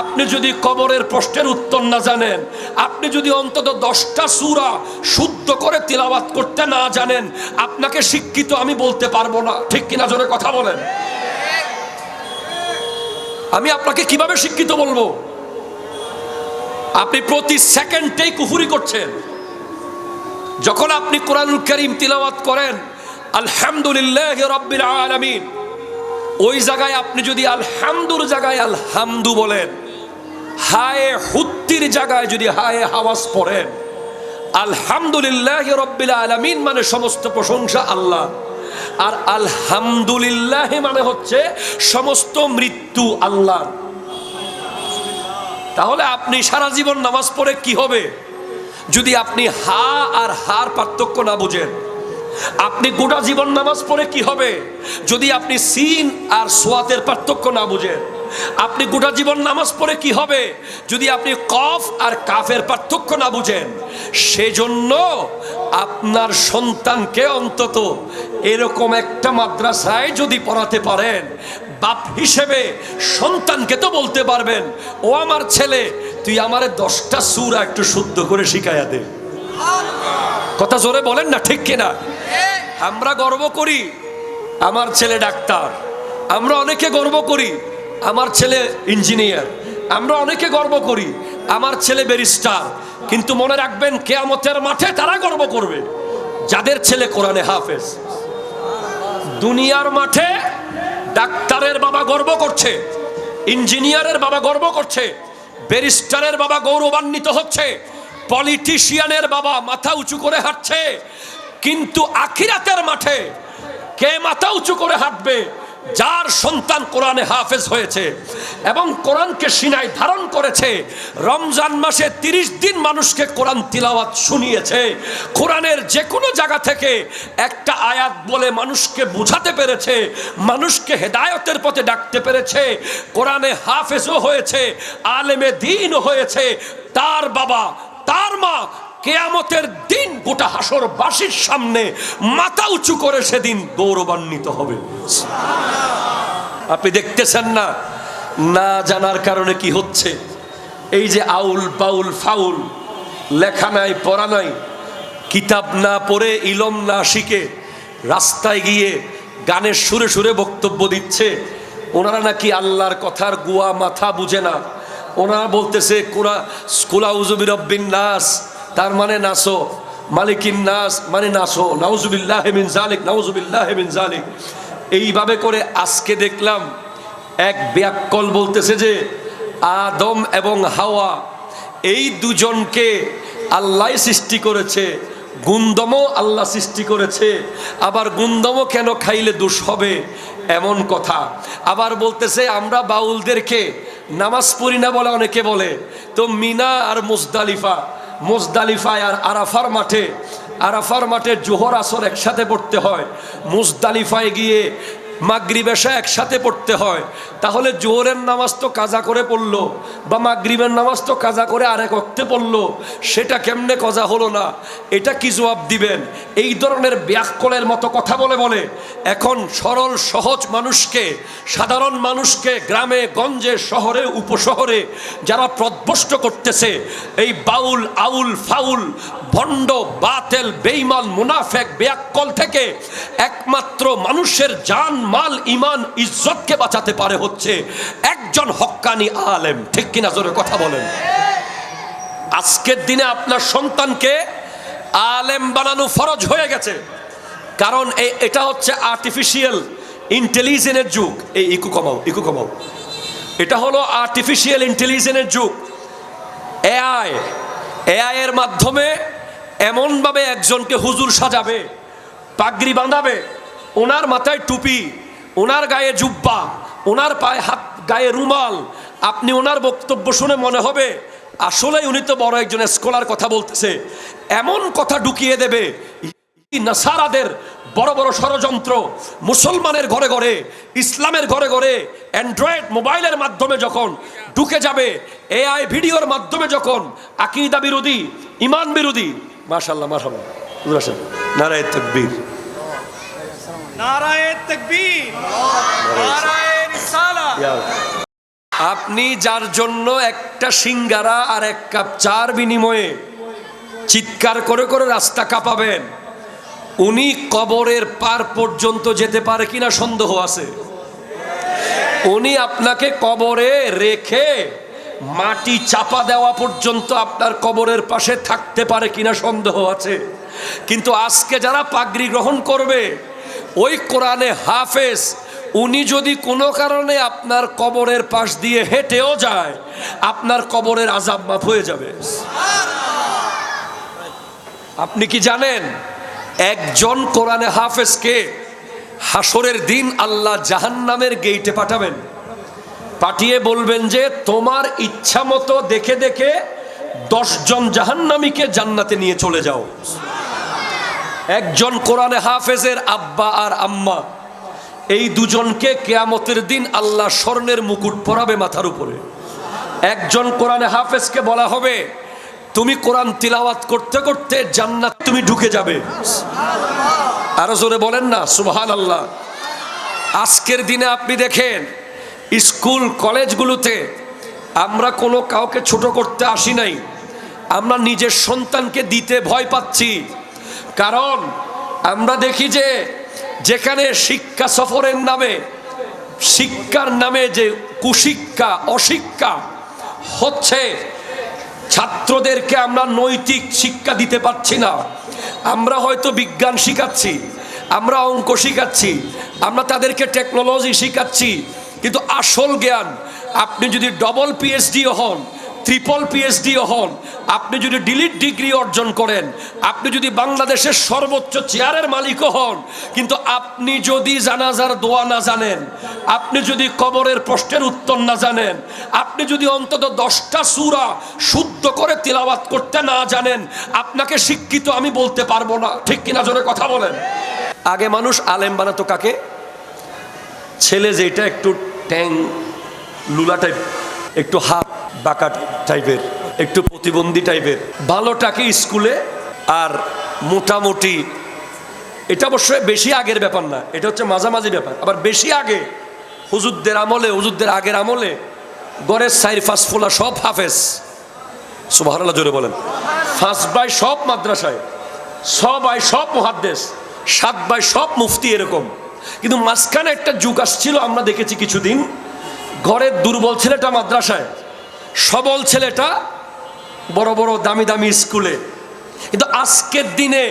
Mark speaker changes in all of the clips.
Speaker 1: আপনি যদি কবরের প্রশ্নের উত্তর না জানেন, আপনি যদি অন্তত 10টা সূরা শুদ্ধ করে তিলাওয়াত করতে না জানেন, আপনাকে শিক্ষিত আমি বলতে পারবো না। ঠিক কিনা জোরে কথা বলেন। আমি আপনাকে কিভাবে শিক্ষিত বলবো? আপনি প্রতি সেকেন্ডেই কুফরি করছেন। যখন আপনি কোরআনুল কারীম তিলাওয়াত করেন আলহামদুলিল্লাহি রাব্বিল আলামিন, ওই জায়গায় আপনি যদি আলহামদুর জায়গায় আলহামদু বলেন, হায়ে হুত্তির জায়গায় যদি হায়ে হাওয়াজ পড়েন, আলহামদুলিল্লাহি রাব্বিল আলামিন মানে সমস্ত প্রশংসা আল্লাহ, আর আলহামদুলিল্লাহ মানে হচ্ছে সমস্ত মৃত্যু আল্লাহ। তাহলে আপনি সারা জীবন নামাজ পড়ে কি হবে যদি আপনি হা আর হার পার্থক্য না বুঝেন? আপনি গোটা জীবন নামাজ পড়ে কি হবে যদি আপনি সিন আর সোয়াতের পার্থক্য না বুঝেন? আপনি গোটা জীবন নামাজ পড়ে কি হবে যদি আপনি কফ আর কাফের পার্থক্য না বুঝেন? সেজন্য আপনার সন্তানকে অন্তত এরকম একটা মাদ্রাসায় যদি পড়াতে পারেন, বাপ হিসেবে সন্তানকে তো বলতে পারবেন, ও আমার ছেলে, তুই আমারে 10টা সূরা একটু শুদ্ধ করে শিখাইয়া দে। কথা জোরে বলেন না, ঠিক কিনা? আমরা গর্ব করি আমার ছেলে ডাক্তার, আমরা অনেকে গর্ব করি আমার ছেলে ইঞ্জিনিয়ার, আমরা অনেকে গর্ব করি আমার ছেলে ব্যারিস্টার। কিন্তু মনে রাখবেন, কিয়ামতের মাঠে তারা গর্ব করবে যাদের ছেলে কোরআনে হাফেজ। দুনিয়ার মাঠে ডাক্তারের বাবা গর্ব করছে, ইঞ্জিনিয়ারের বাবা গর্ব করছে, ব্যারিস্টারের বাবা গৌরবান্বিত হচ্ছে, পলিটিশিয়ানের বাবা মাথা উঁচু করে হাঁটছে। কিন্তু আখিরাতের মাঠে কে মাথা উঁচু করে হাঁটবে? যার সন্তান কোরআনে হাফেজ হয়েছে এবং কোরআনকে সিনায় ধারণ করেছে, রমজান মাসে 30 দিন মানুষকে কোরআন তিলাওয়াত শুনিয়েছে, কোরআনের যে কোনো জায়গা থেকে একটা আয়াত বলে মানুষকে বুঝাতে পেরেছে, মানুষকে হেদায়েতের পথে ডাকতে পেরেছে, কোরআনে হাফেজও হয়েছে, আলেমে দ্বীন হয়েছে। তার বাবা, তার মা কিয়ামতের দিন গোটা হাসরবাসীর সামনে মাথা উঁচু করে সেদিন গৌরবান্বিত হবে। আপনি দেখতেছেন না, না জানার কারণে কি হচ্ছে? এই যে আউল বাউল ফাউল, লেখা নাই পড়া নাই, কিতাব না পড়ে ইলম না শিখে রাস্তায় গিয়ে গানের সুরে সুরে বক্তব্য দিচ্ছে। ওনারা নাকি আল্লাহর কথার গুয়া মাথা বুঝে না। ওনারা বলতেছে কুল আউযু বিরাব্বিন নাস, তার মানে নাসো, মালিকিন নাস মানে নাসো, নাউজুবিল্লাহি মিন যালিক, নাউজুবিল্লাহি মিন যালিক। এইভাবে করে আজকে দেখলাম এক ব্যাককল বলতেছে যে আদম এবং হাওয়া এই দুজনকে আল্লাহ সৃষ্টি করেছে, গুন্দমও আল্লাহ সৃষ্টি করেছে। আবার গুন্দমও কেন খাইলে দোষ হবে এমন কথা। আবার বলতেছে আমরা বাউলদেরকে নামাজ পড়ি না বলে অনেকে বলে, তো মিনা আর মুজদালিফায় আর আরাফার মাঠে জোহর আসর একসাথে পড়তে হয়, মুজদালিফায় গিয়ে মাগরিব এশা একসাথে পড়তে হয়। তাহলে জোহরের নামাজ তো কাজা করে পড়লো, বা মাগরিবের নামাজ তো কাজা করে আরেক ওয়াক্তে পড়লো, সেটা কেমনে কাজা হলো না? এটা কি জবাব দিবেন? এই ধরনের ব্যাককলের মতো কথা বলে এখন সরল সহজ মানুষকে, সাধারণ মানুষকে গ্রামে গঞ্জে শহরে উপশহরে যারা প্রদ্ভষ্ট করতেছে, এই বাউল আউল ফাউল ভণ্ড বাতেল বেঈমান মুনাফিক ব্যাককল থেকে একমাত্র মানুষের জান মাল ইমান ইজ্জতকে বাঁচাতে পারে হচ্ছে একজন হক্কানি আলেম। ঠিক কিনা জোরে কথা বলেন। আজকের দিনে আপনার সন্তানকে আলেম বানানো ফরজ হয়ে গেছে, কারণ এটা হচ্ছে আর্টিফিশিয়াল ইন্টেলিজেন্সের যুগ। এই ইকু কমাও, এটা হলো আর্টিফিশিয়াল ইন্টেলিজেন্সের যুগ। এআই এর মাধ্যমে এমনভাবে একজনকে হুজুর সাজাবে, পাগড়ি বাঁধাবে, ওনার মাথায় টুপি, ওনার গায়ে জুব্বা, ওনার পায়ে হাত গায়ে রুমাল। আপনি ওনার বক্তব্য শুনে মনে হবে আসলে উনি তো বড় একজন স্কলার কথা বলতেছে। এমন কথা ঢুকিয়ে দেবে, নাসারাদের বড় বড় ষড়যন্ত্র মুসলমানের ঘরে ঘরে, ইসলামের ঘরে ঘরে অ্যান্ড্রয়েড মোবাইলের মাধ্যমে যখন ঢুকে যাবে, এআই ভিডিওর মাধ্যমে যখন আকীদা বিরোধী, ইমান বিরোধী, মাশাআল্লাহ নারায়ে তাকবীর,
Speaker 2: নারায়ে তাকবীর, নারায়ে রিসালাত।
Speaker 1: আপনি যার জন্য একটা সিঙ্গারা আর এক কাপ চার বিনিময়ে চিৎকার করে করে রাস্তা কাঁপাবেন, উনি কবরের পার পর্যন্ত যেতে পারে কিনা সন্দেহ আছে। উনি আপনাকে কবরে রেখে মাটি চাপা দেওয়া পর্যন্ত আপনার কবরের পাশে থাকতে পারে কিনা সন্দেহ আছে। কিন্তু আজকে যারা পাগড়ি গ্রহণ করবে, ওই কোরআনে হাফেজ, উনি যদি কোনো কারণে আপনার কবরের পাশ দিয়ে হেঁটেও যায়, আপনার কবরের আযাব মাফ হয়ে যাবে। আপনি কি জানেন একজন কোরআনে হাফেজকে হাসরের দিন আল্লাহ জাহান্নামের গেইটে পাঠাবেন, পাঠিয়ে বলবেন যে তোমার ইচ্ছা মতো দেখে দেখে 10 জন জাহান্নামীকে জান্নাতে নিয়ে চলে যাও। একজন কোরআনে হাফেজের আব্বা আর আম্মা, এই দুজনকে কিয়ামতের দিন আল্লাহ স্বর্ণের মুকুট পরাবে মাথার উপরে। একজন কোরআনে হাফেজকে বলা হবে তুমি কোরআন তিলাওয়াত করতে করতে জান্নাত তুমি ঢুকে যাবে। আরো জোরে বলেন না সুবহানাল্লাহ। আজকের দিনে আপনি দেখেন স্কুল কলেজগুলোতে আমরা কোনো কাউকে ছোট করতে আসি নাই, আমরা নিজের সন্তানকে দিতে ভয় পাচ্ছি। কারণ আমরা দেখি যে যেখানে শিক্ষা সফরের নামে, শিক্ষার নামে যে কুশিক্ষা অশিক্ষা হচ্ছে, ছাত্রদেরকে আমরা নৈতিক শিক্ষা দিতে পারছি না। আমরা হয়তো বিজ্ঞান শিখাচ্ছি, আমরা অঙ্ক শিখাচ্ছি, আমরা তাদেরকে টেকনোলজি শিখাচ্ছি, কিন্তু আসল জ্ঞান আপনি যদি ডবল পিএইচডিও হন, ট্রিপল পিএইচডিও হন, আপনি যদি ডিলিট ডিগ্রি অর্জন করেন, আপনি যদি বাংলাদেশের সর্বোচ্চ চেয়ারের মালিকও হন, কিন্তু আপনি যদি জানাজার দোয়া না জানেন, আপনি যদি কবরের প্রশ্নের উত্তর না জানেন, আপনি যদি অন্তত 10টা সূরা শুদ্ধ করে তিলাওয়াত করতে না জানেন, আপনাকে শিক্ষিত আমি বলতে পারবো না। ঠিক কিনা জোরে কথা বলেন। আগে মানুষ আলেম বানাতো কাকে? ছেলে যেটা একটু ট্যাং লুলা টাইপ, একটু হাত বাঁকা টাইপের, একটু প্রতিবন্ধী টাইপের, ভালোটাকে স্কুলে, আর মোটামুটি, এটা অবশ্যই বেশি আগের ব্যাপার না, এটা হচ্ছে মাঝামাঝি ব্যাপার। আবার বেশি আগে হুজুরদের আমলে, হুজুরদের আগের আমলে গড়ের 4-5 ফোলা সব হাফেজ, সুবহানাল্লাহ জোরে বলেন। 5 ভাই সব মাদ্রাসায়, 6 ভাই সব মুহাদ্দিস, 7 ভাই সব মুফতি, এরকম। কিন্তু মাঝখানে একটা যুগ আসছিল, আমরা দেখেছি কিছুদিন, ঘরের দুর্বল ছেলেটা মাদ্রাসায়, সবল ছেলেটা বড় বড় দামি দামি স্কুলে। কিন্তু আজকের দিনে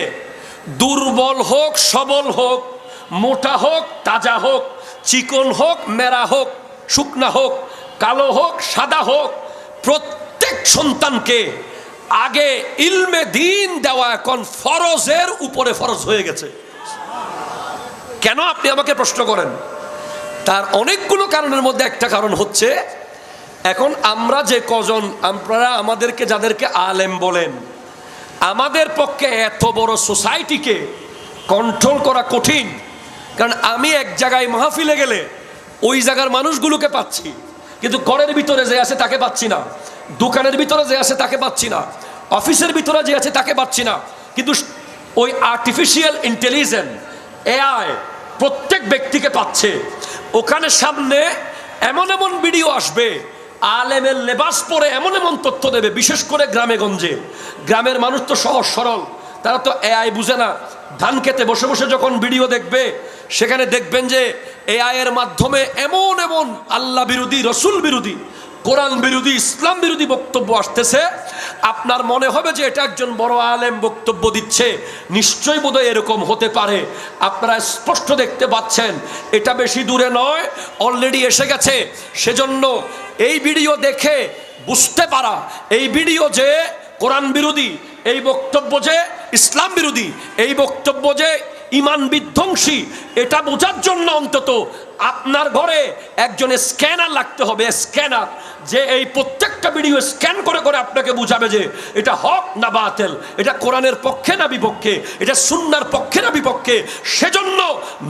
Speaker 1: দুর্বল হোক সবল হোক, মোটা হোক তাজা হোক, চিকন হোক মেরা হোক, শুকনা হোক কালো হোক সাদা হোক, প্রত্যেক সন্তানকে আগে ইলমে দ্বীন দেওয়া এখন ফরজের উপরে ফরজ হয়ে গেছে। কেন আপনি আমাকে প্রশ্ন করেন? তার অনেকগুলো কারণের মধ্যে একটা কারণ হচ্ছে, এখন আমরা যে কজন, আপনারা আমাদেরকে যাদেরকে আলেম বলেন, আমাদের পক্ষে এত বড় সোসাইটিকে কন্ট্রোল করা কঠিন। কারণ আমি এক জায়গায় মাহফিলে গেলে ওই জায়গার মানুষগুলোকে পাচ্ছি, কিন্তু ঘরের ভিতরে যে আছে তাকে পাচ্ছি না, দোকানের ভিতরে যে আছে তাকে পাচ্ছি না, অফিসের ভিতরে যে আছে তাকে পাচ্ছি না। কিন্তু ওই আর্টিফিশিয়াল ইন্টেলিজেন্স এআই প্রত্যেক ব্যক্তিকে পাচ্ছে। ওখানে সামনে এমন এমন ভিডিও আসবে, আলেমের লেবাস পরে এমন এমন তথ্য দেবে, বিশেষ করে গ্রামে গঞ্জে। গ্রামের মানুষ তো সহজ সরল, তারা তো এআই বুঝে না। ধান খেতে বসে বসে যখন ভিডিও দেখবে, সেখানে দেখবেন যে এআই এর মাধ্যমে এমন এমন আল্লাহ বিরোধী, রসুল বিরোধী, কোরআন বিরোধী, ইসলাম বিরোধী বক্তব্য আসতেছে। আপনার মনে হবে যে এটা একজন বড় আলেম বক্তব্য দিচ্ছে, নিশ্চয়ই বোধহয় এরকম হতে পারে। আপনারা স্পষ্ট দেখতে পাচ্ছেন এটা বেশি দূরে নয়, অলরেডি এসে গেছে। সেজন্য এই ভিডিও দেখে বুঝতে পারা, এই ভিডিও যে কোরআন বিরোধী, এই বক্তব্য যে ইসলাম বিরোধী, এই বক্তব্য যে ইমান বিধ্বংসী, এটা বোঝার জন্য অন্তত আপনার ঘরে একজন স্ক্যানার লাগতে হবে, স্ক্যানার, যে এই প্রত্যেকটা ভিডিও স্ক্যান করে করে আপনাকে বুঝাবে যে এটা হক না বাতিল, এটা কোরআনের পক্ষে না বিপক্ষে, এটা সুন্নাহর পক্ষে না বিপক্ষে। সেজন্য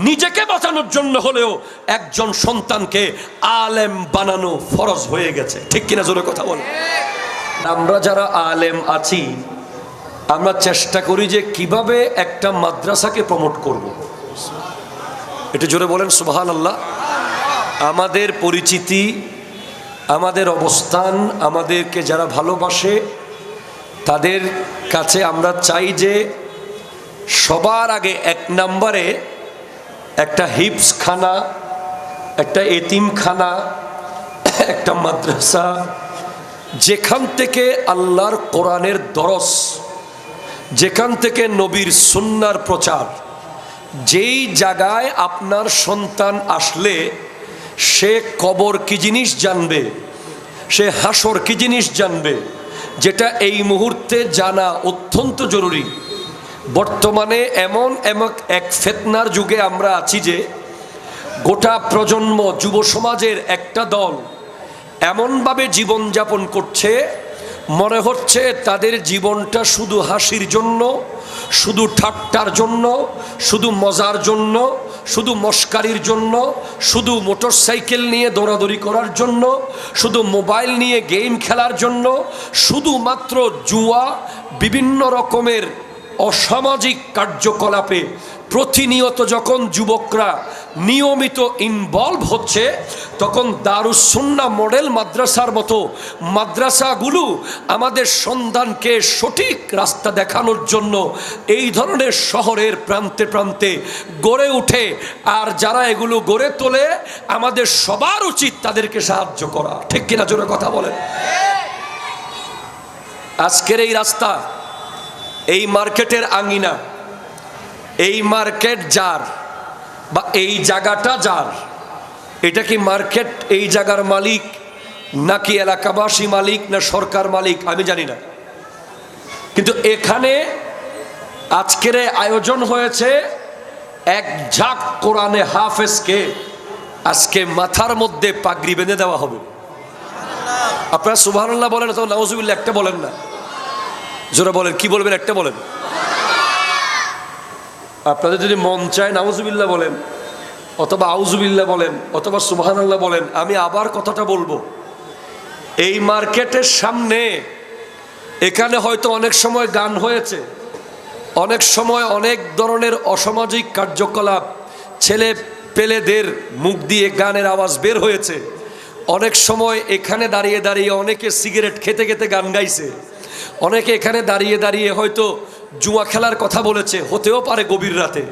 Speaker 1: নিজেকে বাঁচানোর জন্য হলেও একজন সন্তানকে আলেম বানানো ফরজ হয়ে গেছে। ঠিক কিনা জোরে কথা বল। আমরা যারা আলেম আছি, আমরা চেষ্টা করি যে কিভাবে একটা মাদ্রাসাকে প্রমোট করব। এটা জোরে বলেন সুবহানাল্লাহ। আমাদের পরিচিতি আমাদের অবস্থান, আমাদেরকে যারা ভালোবাসে তাদের কাছে আমরা চাই যে সবার আগে এক নম্বরে একটা হিফজখানা, একটা এতিমখানা, একটা মাদ্রাসা, যেখান থেকে আল্লাহর কোরআনের দরস, যেখান থেকে নবীর সুন্নাহর প্রচার, যেই জায়গায় আপনার সন্তান আসলে সে কবর কি জিনিস জানবে, সে হাসর কি জিনিস জানবে, যেটা এই মুহূর্তে জানা অত্যন্ত জরুরি। বর্তমানে এমন এক ফিতনার যুগে আমরা আছি যে গোটা প্রজন্ম, যুব সমাজের একটা দল এমনভাবে জীবনযাপন করছে, মনে হচ্ছে তাদের জীবনটা শুধু হাসির জন্য, শুধু ঠাট্টার জন্য, শুধু মজার জন্য, শুধু মস্কারির জন্য, শুধু মোটরসাইকেল নিয়ে দৌড়াদৌড়ি করার জন্য, শুধু মোবাইল নিয়ে গেম খেলার জন্য, শুধুমাত্র জুয়া, বিভিন্ন রকমের অসামাজিক কার্যকলাপে প্রতিনিয়ত যখন যুবকরা নিয়মিত ইনভলভ হচ্ছে, তখন দারুস সুন্নাহ মডেল মাদ্রাসার মতো মাদ্রাসাগুলো আমাদের সন্তানকে সঠিক রাস্তা দেখানোর জন্য এই ধরনের শহরের প্রান্তে প্রান্তে গড়ে ওঠে। আর যারা এগুলো গড়ে তোলে, আমাদের সবার উচিত তাদেরকে সাহায্য করা। ঠিক কিনা জোরে কথা বলেন? আজকের এই রাস্তা, এই মার্কেটের আঙ্গিনা, এই মার্কেট যার বা এই জায়গাটা যার, এটা কি মার্কেট এই জায়গার মালিক নাকি এলাকাবাসী মালিক না সরকার মালিক আমি জানি না, কিন্তু এখানে আজকের আয়োজন হয়েছে এক ঝাঁক কোরআনে হাফেজকে আজকে মাথার মধ্যে পাগড়ি বেঁধে দেওয়া হবে। আপনারা সুবহানাল্লাহ বলেন অথবা নাউজুবিল্লাহ একটা বলেন না, জোরে বলেন। কি বলবেন? একটা বলেন। আপনাদের যদি মন চায় নাউজুবিল্লাহ বলেন, অথবা আউজুবিল্লাহ বলেন, অথবা সুবহানাল্লাহ বলেন। আমি আবার কথাটা বলবো, এই মার্কেটের সামনে এখানে হয়তো অনেক সময় গান হয়েছে, অনেক সময় অনেক ধরনের অসামাজিক কার্যকলাপ ছেলে পেলেদের মুখ দিয়ে গানের আওয়াজ বের হয়েছে, অনেক সময় এখানে দাঁড়িয়ে দাঁড়িয়ে অনেকে সিগারেট খেতে খেতে গান গাইছে, অনেকে এখানে দাঁড়িয়ে দাঁড়িয়ে হয়তো জুয়া খেলার কথা বলেছে, হতেও পারে গভীর রাতে।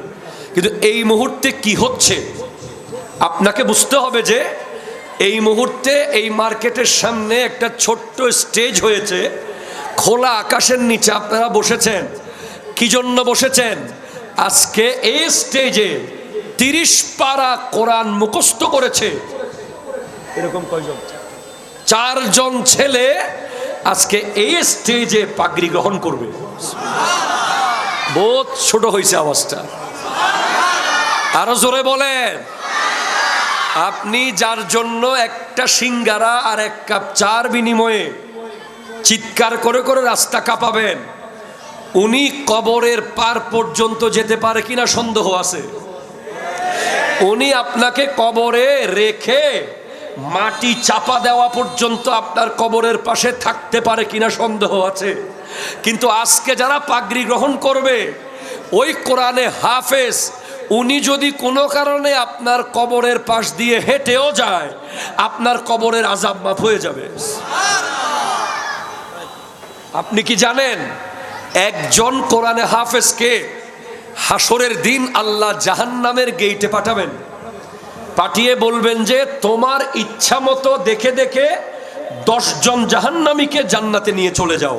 Speaker 1: কিন্তু এই মুহূর্তে কি হচ্ছে আপনাকে বুঝতে হবে যে এই মুহূর্তে এই মার্কেটের সামনে একটা ছোট্ট স্টেজ হয়েছে, খোলা আকাশের নিচে আপনারা বসেছেন। কি জন্য বসেছেন? আজকে এই স্টেজে 30 পারা কোরআন মুখস্থ করেছে এরকম কয়জন? 4 জন ছেলে আজকে এই স্টেজে পাগড়ি গ্রহণ করবে। বহুত ছোট হয়েছে আওয়াজটা, আরো জোরে বলেন। আপনি যার জন্য একটা সিঙ্গারা আর 1 কাপ চার বিনিময়ে চিৎকার করে করে রাস্তা কাঁপাবেন, উনি কবরের পার পর্যন্ত যেতে পারে কিনা সন্দেহ আছে। উনি আপনাকে কবরে রেখে মাটি চাপা দেওয়া পর্যন্ত আপনার কবরের পাশে থাকতে পারে কিনা সন্দেহ আছে। কিন্তু আজকে যারা পাগড়ি গ্রহণ করবে, ওই কোরআনে হাফেজ, উনি যদি কোনো কারণে আপনার কবরের পাশ দিয়ে হেঁটেও যায়, আপনার কবরের আযাব মাফ হয়ে যাবে। আপনি কি জানেন একজন কোরআনে হাফেজকে হাসরের দিন আল্লাহ জাহান্নামের গেইটে পাঠাবেন, পাঠিয়ে বলবেন যে তোমার ইচ্ছা মতো দেখে দেখে 10 জন জাহান্নামীকে জান্নাতে নিয়ে চলে যাও।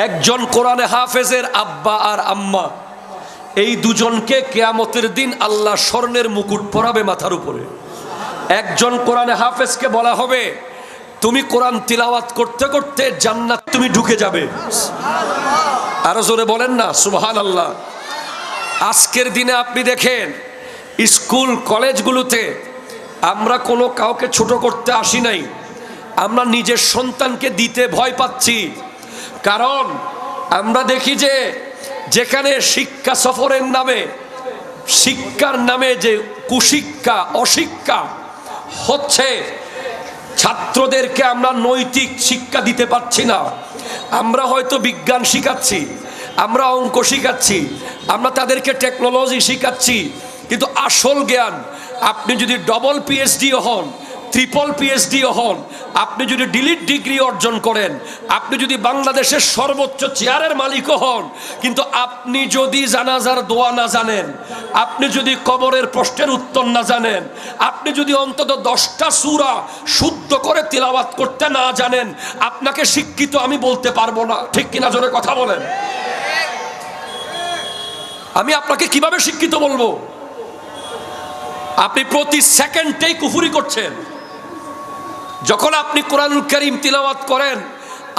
Speaker 1: একজন কোরআনে হাফেজের আব্বা আর আম্মা, এই দুজনকে কিয়ামতের দিন আল্লাহ স্বর্ণের মুকুট পরাবে মাথার উপরে। একজন কোরআনে হাফেজকে বলা হবে তুমি কোরআন তিলাওয়াত করতে করতে জান্নাত তুমি ঢুকে যাবে। আরো জোরে বলেন না সুবহানাল্লাহ। আজকের দিনে আপনি দেখেন স্কুল কলেজগুলোতে আমরা কোনো কাউকে ছোট করতে আসি নাই, আমরা নিজের সন্তানকে দিতে ভয় পাচ্ছি। কারণ আমরা দেখি যে যেখানে শিক্ষা সফরের নামে, শিক্ষার নামে যে কুশিক্ষা অশিক্ষা হচ্ছে, ছাত্রদেরকে আমরা নৈতিক শিক্ষা দিতে পারছি না। আমরা হয়তো বিজ্ঞান শিখাচ্ছি, আমরা অঙ্ক শিখাচ্ছি, আমরা তাদেরকে টেকনোলজি শিখাচ্ছি, কিন্তু আসল জ্ঞান আপনি যদি ডবল PhD হন, ট্রিপল পিএইচডিও হন, আপনি যদি ডিলিট ডিগ্রি অর্জন করেন, আপনি যদি বাংলাদেশের সর্বোচ্চ চেয়ারের মালিকও হন, কিন্তু আপনি যদি জানাজার দোয়া না জানেন, আপনি যদি কবরের প্রশ্নের উত্তর না জানেন, আপনি যদি অন্তত 10টা সূরা শুদ্ধ করে তিলাওয়াত করতে না জানেন, আপনাকে শিক্ষিত আমি বলতে পারবো না। ঠিক কিনা জোরে কথা বলেন। আমি আপনাকে কিভাবে শিক্ষিত বলবো? আপনি প্রতি সেকেন্ডেই কুফরি করছেন। যখন আপনি কোরআনুল কারীম তিলাওয়াত করেন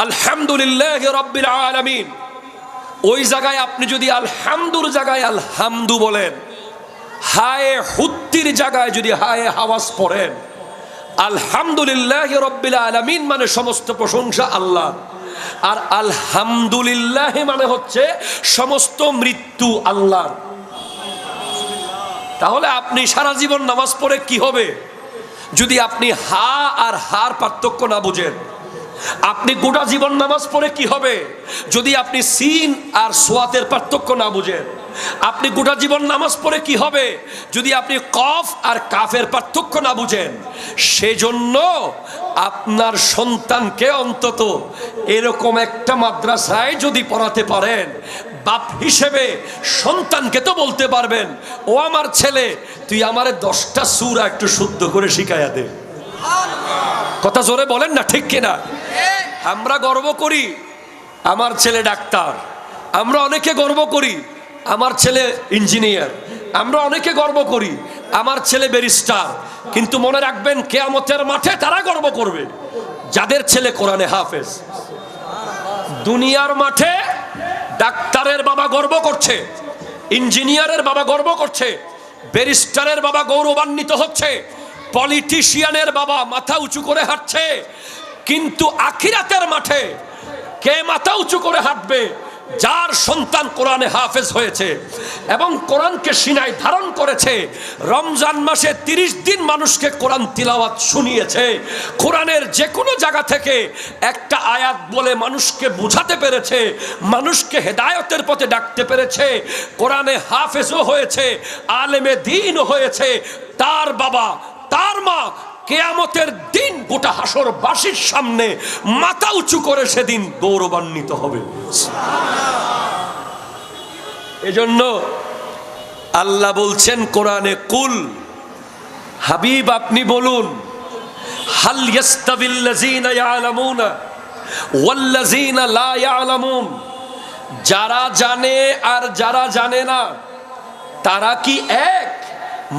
Speaker 1: আলহামদুলিল্লাহি রাব্বিল আলামিন, ওই জায়গায় আপনি যদি আলহামদুর জায়গায় আলহামদু বলেন, হায়ে হুত্তির জায়গায় যদি হায়ে হাওয়াজ পড়েন, আলহামদুলিল্লাহি রাব্বিল আলামিন মানে সমস্ত প্রশংসা আল্লাহ, আর আলহামদুলিল্লাহ মানে হচ্ছে সমস্ত মৃত্যু আল্লাহর। তাহলে আপনি সারা জীবন নামাজ পড়ে কি হবে যদি আপনি হা আর হার পার্থক্য না বুঝেন? আপনি গোটা জীবন নামাজ পড়ে কি হবে যদি আপনি সিন আর সোয়াতের পার্থক্য না বুঝেন? আপনি গোটা জীবন নামাজ পড়ে কি হবে যদি আপনি কফ আর কাফের পার্থক্য না বুঝেন? সেজন্য আপনার সন্তানকে অন্তত এরকম একটা মাদ্রাসায় যদি পড়াতে পারেন, বাপ হিসেবে সন্তানকে তো বলতে পারবেন, ও আমার ছেলে, তুই আমারে 10টা সূরা একটু শুদ্ধ করে শিখাইয়া দে। কথা জোরে বলেন না, ঠিক কিনা? আমরা গর্ব করি আমার ছেলে ডাক্তার, আমরা অনেকে গর্ব করি আমার ছেলে ইঞ্জিনিয়ার, আমরা অনেকে গর্ব করি আমার ছেলে ব্যারিস্টার, কিন্তু মনে রাখবেন কিয়ামতের মাঠে তারা গর্ব করবে যাদের ছেলে কোরআনে হাফেজ। দুনিয়ার মাঠে ডাক্তারের বাবা গর্ব করছে, ইঞ্জিনিয়ারের বাবা গর্ব করছে, ব্যারিস্টারের বাবা গৌরবান্বিত হচ্ছে, পলিটিশিয়ানের বাবা মাথা উঁচু করে হাঁটছে, কিন্তু আখিরাতের মাঠে কে মাথা উঁচু করে হাঁটবে? যার সন্তান কোরআনে হাফেজ হয়েছে এবং কোরআনকে সিনায় ধারণ করেছে, রমজান মাসে 30 দিন মানুষকে কোরআন তিলাওয়াত শুনিয়েছে, কোরআনের যে কোনো জায়গা থেকে একটা আয়াত বলে মানুষকে বুঝাতে পেরেছে, মানুষকে হেদায়েতের পথে ডাকতে পেরেছে, কোরআনে হাফেজও হয়েছে, আলেমে দ্বীনও হয়েছে, তার বাবা তার মা কিয়ামতের দিন গোটা হাসরবাসীর সামনে মাথা উঁচু করে সেদিন গৌরবান্বিত হবে। এজন্য আল্লাহ বলছেন কোরআনে, কুল, হাবিব আপনি বলুন, হাল ইয়াস্তাবিল্লাযীনা ইয়ালামুনা ওয়াল্লাযীনা লা ইয়ালামুন, যারা জানে আর যারা জানে না তারা কি এক?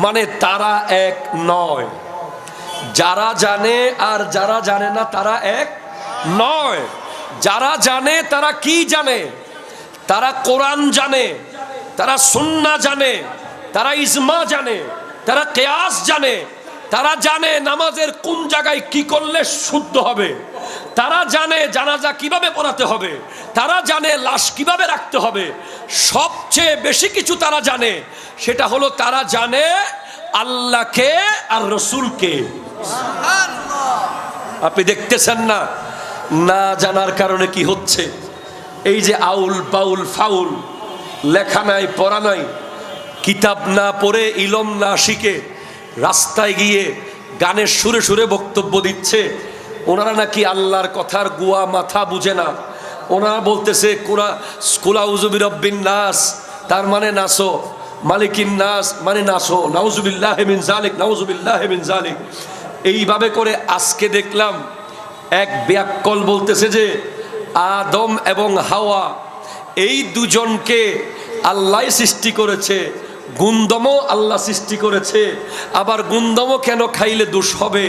Speaker 1: মানে তারা এক নয়। যারা জানে আর যারা জানে না তারা এক নয়। যারা জানে তারা কি জানে? তারা কোরআন জানে, তারা সুন্নাহ জানে, তারা ইজমা জানে, তারা কিয়াস জানে, তারা জানে নামাজের কোন জায়গায় কি করলে শুদ্ধ হবে, তারা জানে জানাজা কিভাবে পড়াতে হবে, তারা জানে লাশ কিভাবে রাখতে হবে। সবচেয়ে বেশি কিছু তারা জানে, সেটা হলো তারা জানে আল্লাহকে আর রসুলকে। আপনি দেখতেছেন না, না জানার কারণে কি হচ্ছে? এই যে আউল বাউল ফাউল, লেখা নাই পড়া নাই, কিতাব না পড়ে ইলম না শিখে রাস্তায় গিয়ে গানের সুরে সুরে বক্তব্য দিচ্ছে। ওনারা নাকি আল্লাহর কথার গুয়া মাথা বুঝে না। ওনারা বলতেছে কুল আউযু বিরাব্বিন নাস, তার মানে নাসো, মালিকিন নাস মানে নাসো, নাউজুবিল্লাহি মিন যালিক, নাউজুবিল্লাহি মিন যালিক। এইভাবে করে আজকে দেখলাম এক ব্যাককল বলতেছে যে আদম এবং হাওয়া এই দুজনকে আল্লাহ সৃষ্টি করেছে, গুন্দমও আল্লাহ সৃষ্টি করেছে, আবার গুন্দমও কেন খাইলে দোষ হবে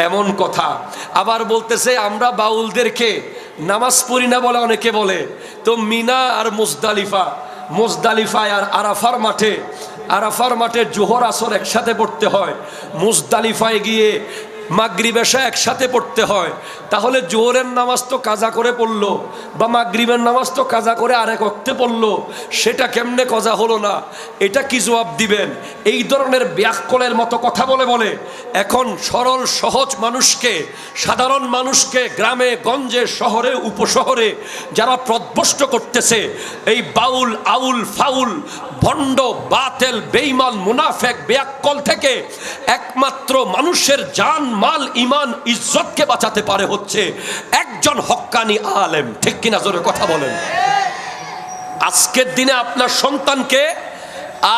Speaker 1: এমন কথা। আবার বলতেছে আমরা বাউলদেরকে নামাজ পড়ি না বলে অনেকে বলে, তো মিনা আর মুজদালিফায় আর আরাফার মাঠে জোহর আসর একসাথে পড়তে হয়, মুজদালিফায় গিয়ে মাগরিব এশা একসাথে পড়তে হয়। তাহলে জোহরের নামাজ তো কাজা করে পড়লো, বা মাগরিবের নামাজ তো কাজা করে আরেক ওয়াক্তে পড়লো, সেটা কেমনে কাজা হলো না? এটা কি জবাব দিবেন? এই ধরনের ব্যাককলের মতো কথা বলে এখন সরল সহজ মানুষকে, সাধারণ মানুষকে গ্রামে গঞ্জে শহরে উপশহরে যারা প্রদ্ভষ্ট করতেছে, এই বাউল আউল ফাউল ভণ্ড বাতেল বেঈমান মুনাফেক ব্যাককল থেকে একমাত্র মানুষের জান মাল ইমান ইজ্জতকে বাঁচাতে পারে হচ্ছে একজন হক্কানি আলেম। ঠিক কিনা জোরে কথা বলেন। আজকের দিনে আপনার সন্তানকে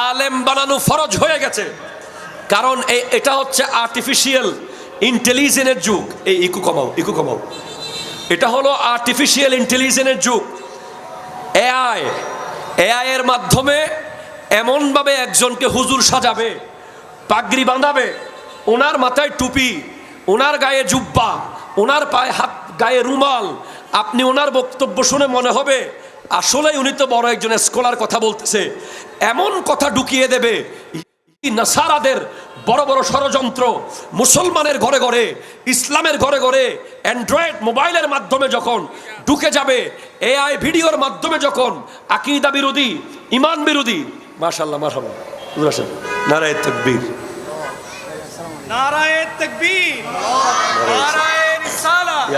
Speaker 1: আলেম বানানো ফরজ হয়ে গেছে, কারণ এটা হচ্ছে আর্টিফিশিয়াল ইন্টেলিজেন্সের যুগ। এই ইকু কমাও। এটা হলো আর্টিফিশিয়াল ইন্টেলিজেন্সের যুগ। এআই এর মাধ্যমে এমনভাবে একজনকে হুজুর সাজাবে, পাগড়ি বাঁধাবে, ওনার মাথায় টুপি, ওনার গায়ে জুব্বা, ওনার পায়ে গায়ে রুমাল। আপনি ওনার বক্তব্য শুনে মনে হবে আসলেই উনি তো বড় একজন স্কলার কথা বলতেছে। এমন কথা ঢুকিয়ে দেবে, নাসারাদের বড় বড় ষড়যন্ত্র মুসলমানের ঘরে ঘরে, ইসলামের ঘরে ঘরে অ্যান্ড্রয়েড মোবাইলের মাধ্যমে যখন ঢুকে যাবে, এআই ভিডিওর মাধ্যমে যখন আকীদা বিরোধী, ইমান বিরোধী, মাশাআল্লাহ মারহাবা, নারায়ে তাকবীর,
Speaker 2: নারায়ে তাকবীর, নারায়ে রিসালাত,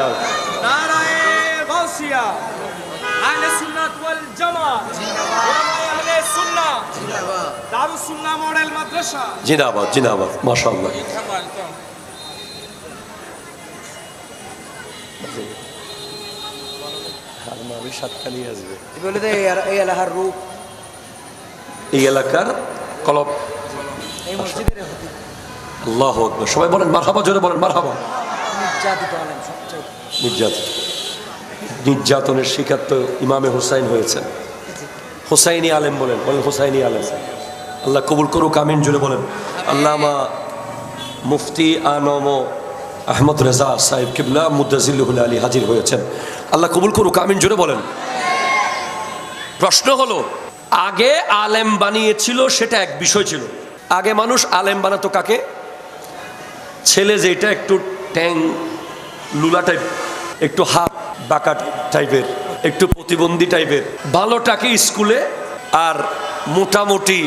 Speaker 2: নারায়ে গাউসিয়া, আহলে সুন্নাত ওয়াল জামাত, আহলে সুন্নাহ জিন্দাবাদ, দারুস সুন্নাহ মডেল মাদ্রাসা
Speaker 1: জিন্দাবাদ, মাশাআল্লাহ। এই এলাকার কলব, আল্লাহু আকবার, সবাই বলেন মারহাবা, জোরে বলেন মারহাবা। নির্যাতনের শিকার তো ইমামে হুসাইন হয়েছেন, হুসাইনি আলেম বলেন হুসাইনি আলেম। আল্লাহ কবুল করুক, আমিন জোরে বলেন। আল্লামা মুফতি আনম আহমদ রেজা সাহেব কিবলা মুদ্দাজিল্লুহুল আলী হাজির হয়েছেন, আল্লাহ কবুল করুক, আমিন জোরে বলেন। প্রশ্ন হলো, আগে আলেম বানিয়েছিল সেটা এক বিষয় ছিল। আগে মানুষ আলেম বানাতো কাকে? ছেলে যেটা একটু ট্যাং লুলা টাইপ, একটু হাত বাঁকা টাইপের, একটু প্রতিবন্ধী টাইপের, ভালোটাকে স্কুলে, আর মোটামুটি,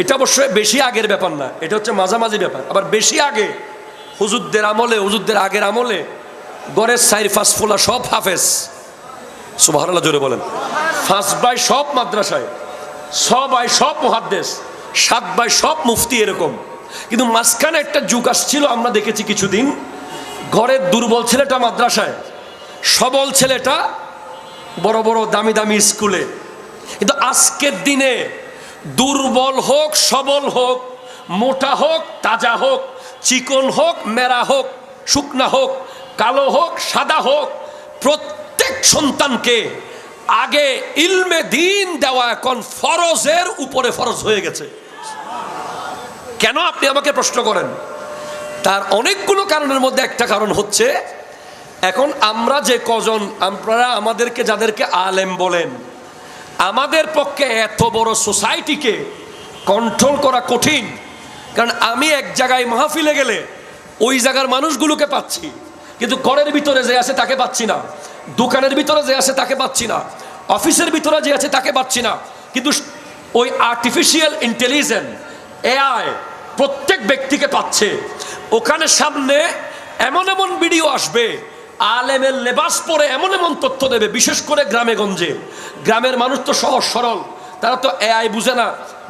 Speaker 1: এটা অবশ্যই বেশি আগের ব্যাপার না, এটা হচ্ছে মাঝামাঝি ব্যাপার। আবার বেশি আগে হুজুরদের আমলে, হুজুরদের আগের আমলে গড়ের 4-5 ফোলা সব হাফেজ, সুবহানাল্লাহ জোরে বলেন। 5 ভাই সব মাদ্রাসায়, 6 ভাই সব মুহাদ্দিস, 7 ভাই সব মুফতি, এরকম। কিন্তু মাঝখানে একটা যুগ আসছিল, আমরা দেখেছি কিছুদিন, ঘরের দুর্বল ছেলেটা মাদ্রাসায়, সবল ছেলেটা বড় বড় দামি দামি স্কুলে। কিন্তু আজকের দিনে দুর্বল হোক, সবল হোক, মোটা হোক, তাজা হোক, চিকন হোক, মেরা হোক, শুকনা হোক, কালো হোক, সাদা হোক, প্রত্যেক সন্তানকে আগে ইলমে দ্বীন দেওয়া এখন ফরজের উপরে ফরজ হয়ে গেছে। কেন আপনি আমাকে প্রশ্ন করেন? তার অনেকগুলো কারণের মধ্যে একটা কারণ হচ্ছে, এখন আমরা যে কজন, আপনারা আমাদেরকে যাদেরকে আলেম বলেন, আমাদের পক্ষে এত বড় সোসাইটিকে কন্ট্রোল করা কঠিন। কারণ আমি এক জায়গায় মাহফিলে গেলে ওই জায়গার মানুষগুলোকে পাচ্ছি, কিন্তু ঘরের ভিতরে যে আছে তাকে পাচ্ছি না, দোকানের ভিতরে যে আছে তাকে পাচ্ছি না, অফিসের ভিতরে যে আছে তাকে পাচ্ছি না। কিন্তু ওই আর্টিফিশিয়াল ইন্টেলিজেন্স এআই প্রত্যেক ব্যক্তিকে পাচ্ছে। ওখানে সামনে এমন এমন ভিডিও আসবে, আলেমের লেবাস পরে এমন এমন তথ্য দেবে, বিশেষ করে গ্রামে গঞ্জে। গ্রামের মানুষ তো সহজ সরল, তারা তো এআই বুঝে না।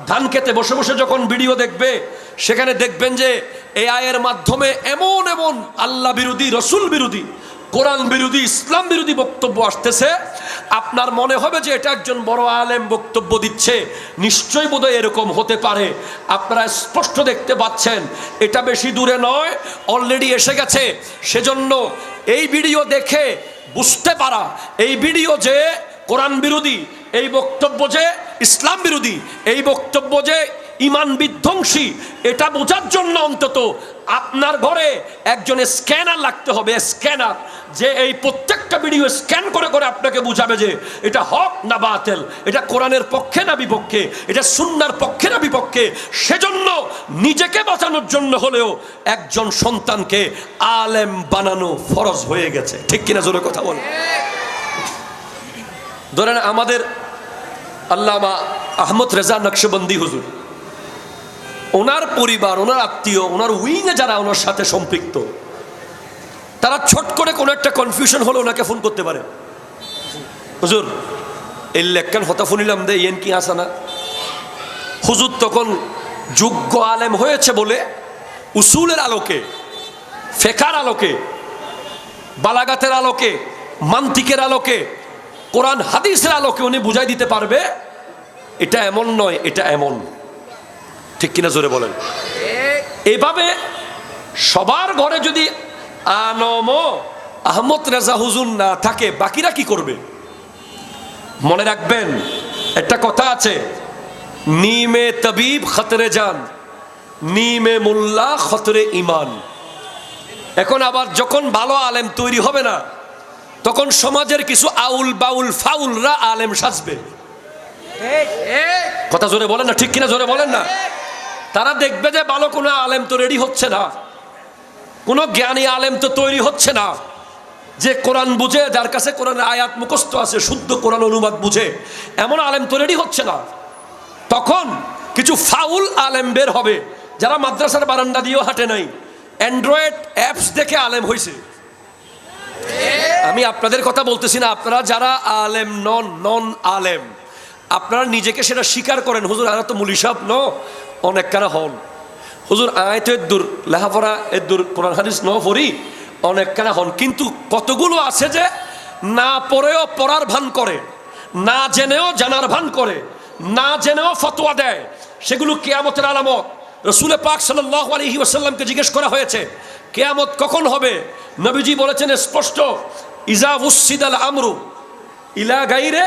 Speaker 1: ধান খেতে বসে বসে যখন ভিডিও দেখবে, সেখানে দেখবেন যে এআই এর মাধ্যমে এমন এমন আল্লাহ বিরোধী, রসুল বিরোধী, কোরআন বিরোধী, ইসলাম বিরোধী বক্তব্য আসতেছে। আপনার মনে হবে যে এটা একজন বড় আলেম বক্তব্য দিচ্ছে, নিশ্চয়ই বোধহয় এরকম হতে পারে। আপনারা স্পষ্ট দেখতে পাচ্ছেন এটা বেশি দূরে নয়, অলরেডি এসে গেছে। সেজন্য এই ভিডিও দেখে বুঝতে পারা, এই ভিডিও যে কোরআন বিরোধী, এই বক্তব্য যে ইসলাম বিরোধী, এই বক্তব্য যে ইমান বিধ্বংসী, এটা বোঝার জন্য অন্তত আপনার ঘরে একজন স্ক্যানার লাগতে হবে, স্ক্যানার, যে এই প্রত্যেকটা ভিডিও স্ক্যান করে করে আপনাকে বুঝাবে যে এটা হক না বাতিল, এটা কোরআনের পক্ষে না বিপক্ষে, এটা সুন্নাহর পক্ষে না বিপক্ষে। সেজন্য নিজেকে বাঁচানোর জন্য হলেও একজন সন্তানকে আলেম বানানো ফরজ হয়ে গেছে। ঠিক কিনা জোরে কথা বলেন। ধরেন আমাদের আল্লামা আহমদ রেজা নকশবন্দি হুজুর, ওনার পরিবার, ওনার আত্মীয়, ওনার উইংয়ে যারা ওনার সাথে সম্পৃক্ত, তারা ছোট করে কোনো একটা কনফিউশন হলে ওনাকে ফোন করতে পারে, হুজুর এই লেখান হতা ফোনিলাম দে ইয়েন কি আসা না। হুজুর তখন যোগ্য আলেম হয়েছে বলে উসুলের আলোকে ফেকার আলোকে, বালাগাতের আলোকে, মান্তিকের আলোকে, কোরআন হাদিসের আলোকে উনি বুঝাই দিতে পারবে এটা এমন নয়, এটা এমন। ঠিক কিনা জোরে বলেন? এইভাবে সবার ঘরে যদি আনম আহমদ রেজা হুজুর না থাকে, বাকিরা কি করবে? মনে রাখবেন একটা কথা আছে, নীমে তবিব খতরে জান, নীমে মোল্লা খতরে ইমান। এখন আবার যখন ভালো আলেম তৈরি হবে না, তখন সমাজের কিছু আউল বাউল ফাউলরা আলেম সাজবে। কথা জোরে বলেন না, ঠিক কিনা জোরে বলেন না? তারা দেখবে যে ভালো কোনো আলেম তো রেডি হচ্ছে না, কোনো জ্ঞানী আলেম তো তৈরি হচ্ছে না, যে কোরআন বুঝে, যার কাছে কোরআনের আয়াত মুখস্থ আছে, শুদ্ধ কোরআন অনুবাদ বুঝে, এমন আলেম তো রেডি হচ্ছে না। তখন কিছু ফাউল আলেম বের হবে, যারা মাদ্রাসার বারান্দা দিয়েও হাঁটে নাই, অ্যান্ড্রয়েড অ্যাপস দেখে আলেম হয়েছে। আমি আপনাদের কথা বলতেছি না, আপনারা যারা আলেম নন আলেম, আপনারা নিজেকে সেটা স্বীকার করেন, হুজুর আরা তো মুলি সাহেব ন, অনেক কারা হন, হুজুর আয় তো এদুর লেখাপড়া এদুর কোরআন হাদিস ন পড়ি, অনেক কারা হন। কিন্তু কতগুলো আছে যে না পড়েও পড়ার ভান করে, না জেনেও জানার ভান করে, না জেনেও ফতোয়া দেয়, সেগুলো কিয়ামতের আলামত। রসুল পাক সাল্লাল্লাহু আলাইহি ওয়াসাল্লামকে জিজ্ঞেস করা হয়েছে কিয়ামত কখন হবে, নবীজি বলেছেন স্পষ্ট, ইজা উসিদাল আমরু ইলা গাইরে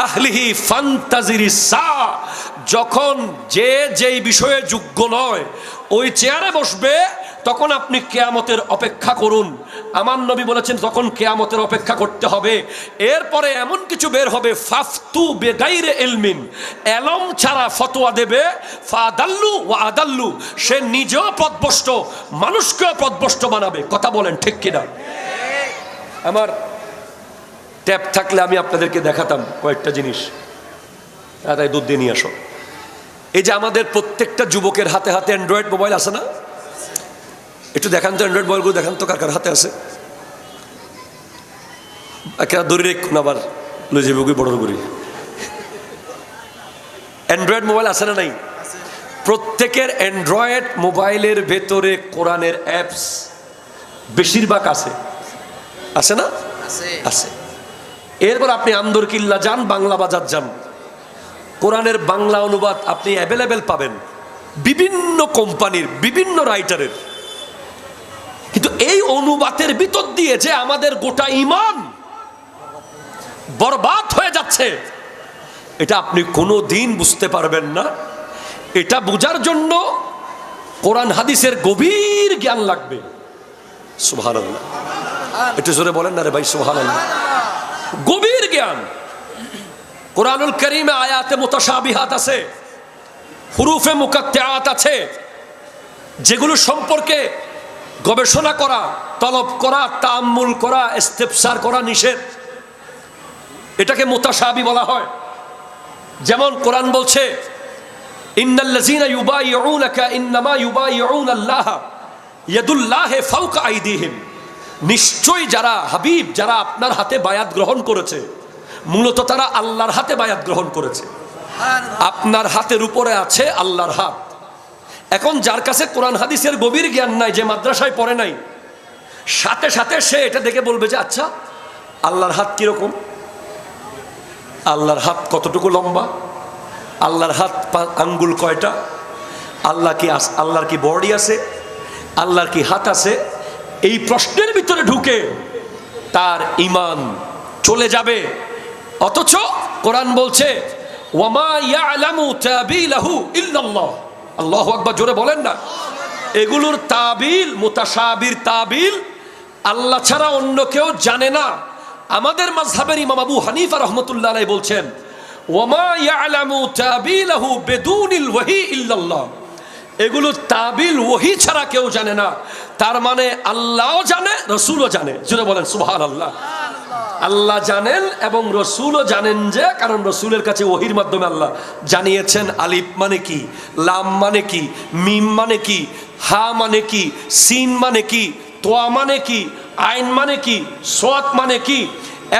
Speaker 1: আহলিহি ফান্তাজিরিস সা, যখন যে যেই বিষয়ে যোগ্য নয় ওই চেয়ারে বসবে, তখন আপনি কিয়ামতের অপেক্ষা করুন। আমার নবী বলেছেন তখন কিয়ামতের অপেক্ষা করতে হবে। এরপরে এমন কিছু বের হবে, ফাফতু বেগাইরে ইলমিন, এলম ছাড়া ফতোয়া দেবে, ফাদাল্লু ওয়া আদাল্লু, সে নিজেও পথভ্রষ্ট, মানুষকেও পথভ্রষ্ট বানাবে। কথা বলেন ঠিক কিনা? আমার ট্যাপ থাকলে আমি আপনাদেরকে দেখাতাম কয়েকটা জিনিস, তাই দুধ দিয়ে নিয়ে আসো। এই যে আমাদের প্রত্যেকটা যুবকের হাতে হাতে অ্যান্ড্রয়েড মোবাইল আছে না? একটু দেখান তো অ্যান্ড্রয়েড মোবাইলগুলো, দেখান তো কার কার হাতে আছে। একেরা দড়ি রেখুন, আবার লই যাবে বড় করি। অ্যান্ড্রয়েড মোবাইল আছে না নাই? প্রত্যেকের অ্যান্ড্রয়েড মোবাইলের ভেতরে কোরআনের অ্যাপস বেশিরভাগ আছে, আছে না? আছে। এরপর আপনি আন্দরকিল্লা যান, বাংলা বাজার যান, কোরআনের বাংলা অনুবাদ আপনি অ্যাভেলেবেল পাবেন, বিভিন্ন কোম্পানির, বিভিন্ন রাইটারের। কিন্তু এই অনুবাদের ভিতর দিয়ে যে আমাদের গোটা ঈমান বরবাদ হয়ে যাচ্ছে, এটা আপনি কোনো দিন বুঝতে পারবেন না। এটা বোঝার জন্য কোরআন হাদিসের গভীর জ্ঞান লাগবে। সুবহানাল্লাহ, একটু জোরে বলেন না রে ভাই, সুবহানাল্লাহ। গভীর জ্ঞান। কোরআনুল কারীমে আয়াতে মুতাশাবিহাত আছে, হুরুফে মুকাত্তাআত আছে, যেগুলো সম্পর্কে গবেষণা করা, তলব করা, তাআম্মুল করা, ইস্তিফসার করা নিষেধ। এটাকে মুতাশাবি বলা হয়। যেমন কোরআন বলছে, ইন্নাল্লাযীনা ইউবাইউনাকা ইন্নামা ইউবাইউনাল্লাহ ইয়াদুল্লাহি ফাওকা আইদিহিম, নিশ্চয়ই যারা হাবিব, যারা আপনার হাতে বায়াত গ্রহণ করেছে, মূলত তারা আল্লাহর হাতে বায়াত গ্রহণ করেছে। আপনার হাতের উপরে আছে আল্লাহর হাত। এখন যার কাছে কোরআন হাদিসের গভীর জ্ঞান নাই, যে মাদ্রাসায় পড়ে নাই, সাথে সাথে সে এটা দেখে বলবে যে আচ্ছা আল্লাহর হাত কিরকম, আল্লাহর হাত কতটুকু লম্বা, আল্লাহর হাত আঙ্গুল কয়টা, আল্লাহর কি বডি আছে, আল্লাহর কি হাত আছে। এই প্রশ্নের ভিতরে ঢুকে তার ঈমান চলে যাবে। অথচ কোরআন বলছে ওয়ামা ইয়ালামু তাবিলাহু ইল্লাল্লাহ। আল্লাহু আকবার, জোরে বলেন না। এগুলোর তাবিল, মুতাশাবির তাবিল আল্লাহ ছাড়া অন্য কেউ জানে না। আমাদের মাযহাবের ইমাম আবু হানিফা রাহমাতুল্লাহ আলাইহি বলছেন ওয়ামা ইয়ালামু তাবিলাহু বিদুনিল ওয়াহি ইল্লাল্লাহ। এগুলো তাবিল ওহী ছাড়া কেউ জানে না। তার মানে আল্লাহও জানে, রাসূলও জানে। জোরে বলেন সুবহানাল্লাহ। আল্লাহ জানেন এবং রসুলও জানেন, যে কারণ রসুলের কাছে ওহির মাধ্যমে আল্লাহ জানিয়েছেন আলিফ মানে কি, লাম মানে কি, মিম মানে কি, হা মানে কি, সিন মানে কি, তোয়া মানে কি, আইন মানে কি, সাদ মানে কি।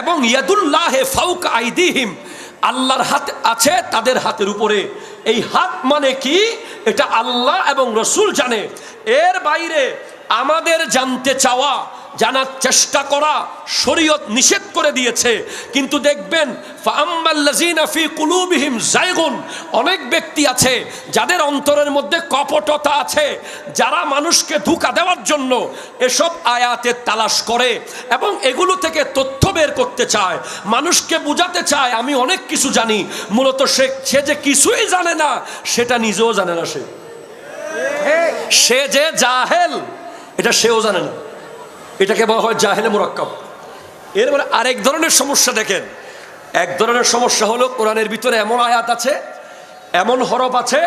Speaker 1: এবং ইয়াদুল্লাহি ফাওকা আইদিহিম, আল্লাহর হাত আছে তাদের হাতের উপরে। এই হাত মানে কি এটা আল্লাহ এবং রসুল জানে। এর বাইরে আমাদের জানতে চাওয়া, জানার চেষ্টা করা শরীয়ত নিষেধ করে দিয়েছে। কিন্তু দেখবেন ফাআম্মাল্লাযীনা ফী কুলূবিহিম যায়গুন, অনেক ব্যক্তি আছে যাদের অন্তরের মধ্যে কপটতা আছে, যারা মানুষকে ধোঁকা দেওয়ার জন্য এসব আয়াতের তালাশ করে এবং এগুলো থেকে তথ্য বের করতে চায়, মানুষকে বোঝাতে চায় আমি অনেক কিছু জানি। মূলত সে যে কিছুই জানে না সেটা নিজেও জানে না। সে যে জাহেল এটা সেও জানে না। এটাকে বলা হয় জাহেলে মুরাক্কাব। এরপরে আরেক ধরনের সমস্যা দেখেন। এক ধরনের সমস্যা হলো কোরআনের ভিতরে এমন আয়াত আছে, এমন হরফ আছে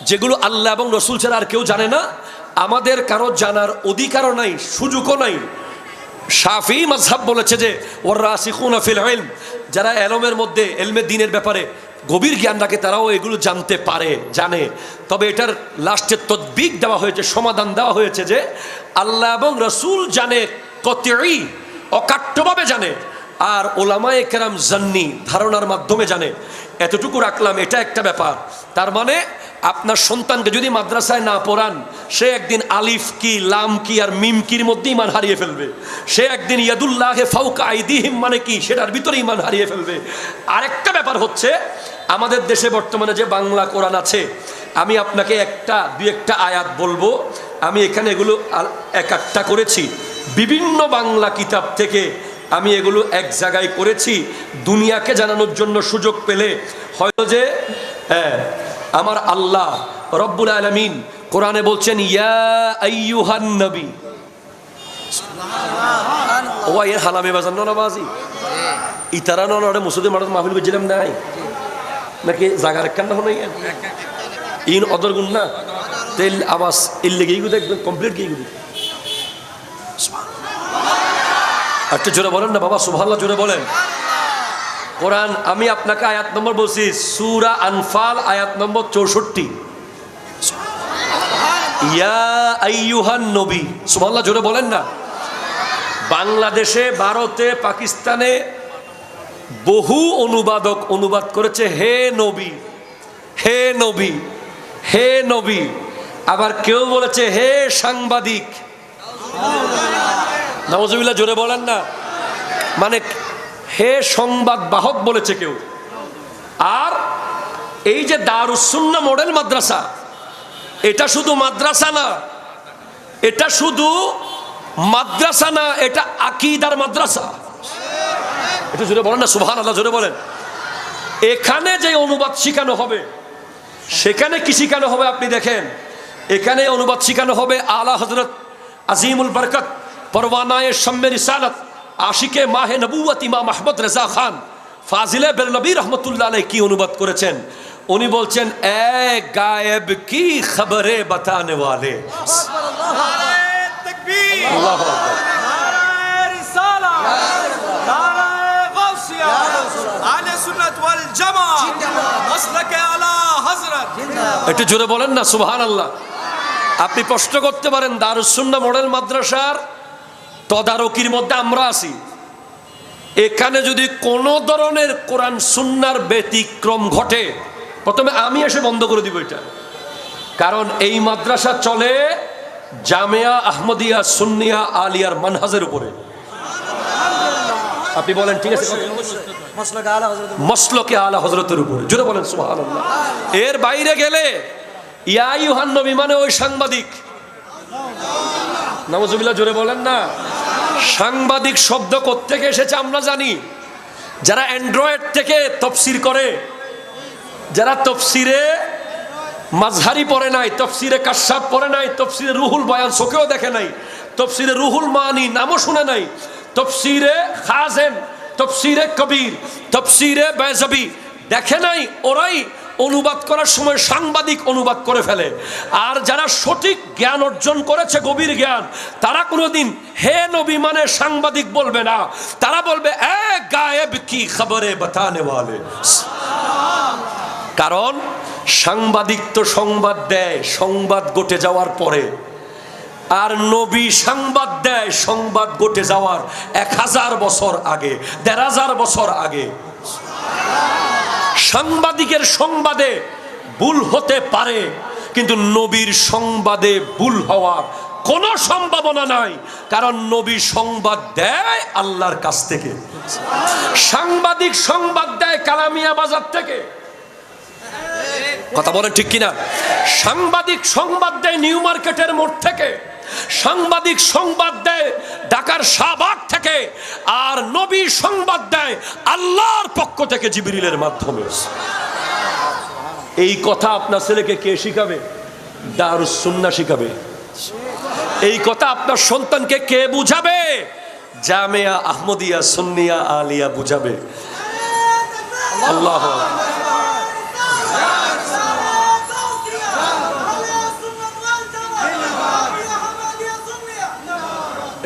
Speaker 1: যেগুলো আল্লাহ এবং রসুল ছাড়া আর কেউ জানে না, আমাদের কারো জানার অধিকারও নাই, সুযোগও নাই। শাফি মাযহাব বলেছে যে ওয়ার-রাসিখুনা ফিল ইলম, যারা এলমের মধ্যে এলমে দ্বীনের ব্যাপারে গভীর জ্ঞান রাখে তারাও এগুলো জানতে পারে, জানে। তবে এটার লাস্টে তদবিক দেওয়া হয়েছে, সমাধান দেওয়া হয়েছে যে আল্লাহ এবং রসুল জানে, কতই অকাট্যভাবে জানে, আর ওলামায়ে কেরাম জান্নি, ধারণার মাধ্যমে জানে। এতটুকু রাখলাম, এটা একটা ব্যাপার। তার মানে আপনার সন্তানকে যদি মাদ্রাসায় না পড়ান, সে একদিন আলিফ কি, লাম কি আর মিম কির মধ্যে ইমান হারিয়ে ফেলবে। সে একদিন ইয়াদুল্লাহে ফাওকা আইদিহিম মানে কি সেটার ভিতরে ইমান হারিয়ে ফেলবে। আরেকটা ব্যাপার হচ্ছে, আমাদের দেশে বর্তমানে যে বাংলা কোরআন আছে, আমি আপনাকে দুই একটা আয়াত বলবো। আমি এখানে এগুলো এক একটা করেছি বিভিন্ন বাংলা কিতাব থেকে, আমি এগুলো এক জায়গায় করেছি দুনিয়াকে জানানোর জন্য। সুযোগ পেলে হয়তো যে আমার আল্লাহ রব্বুল আলামিন কোরআনে বলছেন ইয়া আইয়ুহান নবী, ও এর হালামে বাজান নামাজি ইতারা নরে মুসুদে মারাত মাহফিল বুঝলাম নাই নাকি জাগার কান্না হলো ইন অদর গুণ না তেল আওয়াজ ইল্লে গিয়ে একদম কমপ্লিট গিয়ে একটু জোরে বলেন না বাবা, সুবহানাল্লাহ জোরে বলেন। কোরআন আমি আপনাকে আয়াত নম্বর বলছি, সূরা আনফাল আয়াত নম্বর 64। ইয়া আইয়ুহান নবী, সুবহানাল্লাহ জোরে বলেন না। বাংলাদেশে, ভারতে, পাকিস্তানে বহু অনুবাদক অনুবাদ করেছে হে নবী, হে নবী, হে নবী। আবার কেউ বলেছে হে সাংবাদিক। নাউজুবিল্লাহ জোরে বলেন না। মানে হে সংবাদ বাহক বলেছে কেউ। আর এই যে দারুস সুন্নাহ মডেল মাদ্রাসা, এটা শুধু মাদ্রাসা না, এটা শুধু মাদ্রাসা না, এটা আকীদার মাদ্রাসা। এটা জোরে বলেন না, সুবহানাল্লাহ জোরে বলেন। এখানে যে অনুবাদ শিখানো হবে, সেখানে কি শিখানো হবে আপনি দেখেন। এখানে অনুবাদ শিখানো হবে আলা হযরত আজিমুল বরকত পরওয়ানায়ে শাম্মে রিসালাত আশিকে মাহে নবুয়ত ইমাম আহমদ রেজা খান ফাজিলে বেরলভী রহমতুল্লাহ আলাইহি কি অনুবাদ করেছেন। উনি বলছেন এ গায়েব কি খবরে বাতানে ওয়ালে,
Speaker 2: নারায়ে তাকবীর,
Speaker 1: আল্লাহু আকবার,
Speaker 2: নারায়ে রিসালাত, নারায়ে গাউসিয়া, আহলে সুন্নাত ওয়াল জামাত, মাসলাকে আলা হযরত।
Speaker 1: একটু জোরে বলেন না সুবহানাল্লাহ। আপনি প্রশ্ন করতে পারেন দারুস সুন্নাহ মডেল মাদ্রাসার তদারকির মধ্যে আমরা আছি, এখানে যদি কোনো ধরনের কোরআন সুন্নাহর ব্যতিক্রম ঘটে, প্রথমে আমি এসে বন্ধ করে দিব এটা। কারণ এই মাদ্রাসা চলে জামিয়া আহমদিয়া সুন্নিয়া আলিয়ার মানহাজের উপরে। আপনি বলেন ঠিক আছে, মসলকে আলা হযরতের উপরে, জোরে বলেন সুবহানাল্লাহ। এর বাইরে গেলে ইয়া আইয়ুহান নবী মানে ওই সাংবাদিক। নাউজুবিল্লাহ জোরে বলেন না। সাংবাদিক শব্দ কোত্থেকে এসেছে আমরা জানি। যারা অ্যান্ড্রয়েড থেকে তফসির করে, যারা তফসিরে মাযহারি পড়ে নাই, তফসিরে কাশাফ পড়ে নাই, তফসিরে রুহুল বয়ান চোখেও দেখে নাই, তফসিরে রুহুল মানি নামও শুনে নাই, তফসিরে খাজেন, তফসিরে কবির, তফসিরে বাইজাবি দেখে নাই, ওরাই অনুবাদ করার সময় সাংবাদিক অনুবাদ করে ফেলে। আর যারা সঠিক জ্ঞান অর্জন করেছে, গভীর জ্ঞান, তারা কোনোদিন হে নবী মানে সাংবাদিক বলবে না, তারা বলবে এ গায়েব কি খবরে বাতানে ওয়ালে। কারণ সাংবাদিক তো সংবাদ দেয় সংবাদ ঘটে যাওয়ার পরে, আর নবী সংবাদ দেয় সংবাদ ঘটে যাওয়ার 1000 বছর আগে, 1500 বছর আগে। সাংবাদিকের সংবাদে ভুল হতে পারে, কিন্তু নবীর সংবাদে ভুল হওয়ার কোনো সম্ভাবনা নাই, কারণ নবী সংবাদ দেয় আল্লাহর কাছ থেকে, সাংবাদিক সংবাদ দেয় কালামিয়া বাজার থেকে। কথা বলেন ঠিক কিনা? সাংবাদিক সংবাদ দেয় নিউ মার্কেটের মোড় থেকে, সাংবাদিক সংবাদ দেয় ঢাকার শাহবাগ থেকে, আর নবী সংবাদ দেয় আল্লাহর পক্ষ থেকে জিবরিলের মাধ্যমে। এই কথা আপনার ছেলেকে কে শিখাবে? দারুস সুন্নাহ শিখাবে। এই কথা আপনার সন্তানকে কে বুঝাবে? জামিয়া আহমদিয়া সুন্নিয়া আলিয়া বুঝাবে। আল্লাহ